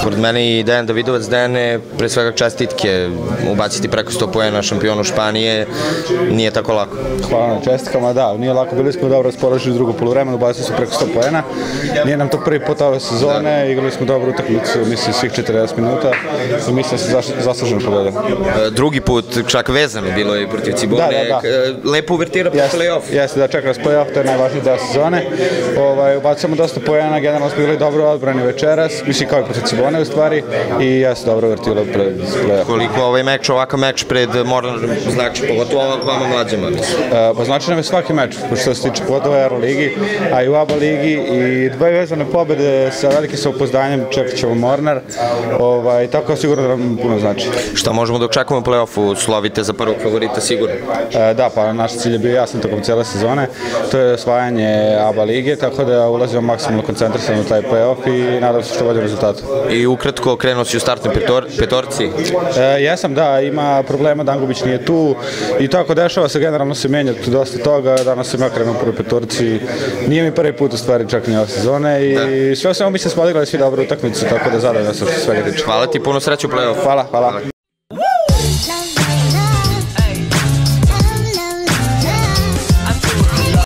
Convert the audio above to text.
Pored mene i Dejan Davidovac. Dejane, pre svega čestitke, ubaciti preko 100 poena šampionu Španije nije tako lako. Hvala na čestitkama, da, nije lako, bili smo dobro raspoloženi u drugo poluvremenu, ubacili smo preko 100 poena. Nije nam to prvi put ove sezone, igrali smo dobru utakmicu, mislim, svih 40 minuta i mislim da se zasluženo pobedili. Drugi put, čak vezano bilo je protiv Cibone, lepo uvertira po play-off. Jeste, da, čeka nas play-off, to je najvažniji deo sezone. Ubacujemo dosta poena, generalno smo bili dobro odbrani večeras, mislim kao i protiv Cibone u stvari, i jeste dobro uvertilo pred play-off. Koliko ovaj meč, ovakav meč pred Mornar znači, pogotovo vama mlađima? Pa znači nam je svaki meč, što se tiče pogotovo u Euroligi, a i u ABA ligi, i dve vezane pobjede sa velikim samopouzdanjem, čekat ćemo Mornar, tako sigurno da nam puno znači. Šta možemo da očekujemo u play-offu? Slovite za prvog favorita sigurno? Da, pa naš cilj je bio jasan tokom cijele sezone, to je osvajanje ABA lige, tako da ulazimo maksimalno koncentrisano u taj play-off i nadam se što bolje rezultatu. I ukratko, krenuo si u startnoj petorci? Jesam, da, ima problema, Dangubić nije tu i tako dešava se, generalno se menja dosta toga, danas sam ja krenuo u prvoj petorci, nije mi prvi put u stvari čak ni ove sezone i sve o svemu mislim smo odigrali svi dobru utakmicu, tako da zadovoljno sam što svega tiče. Hvala ti, puno sreće u play-off. Hvala.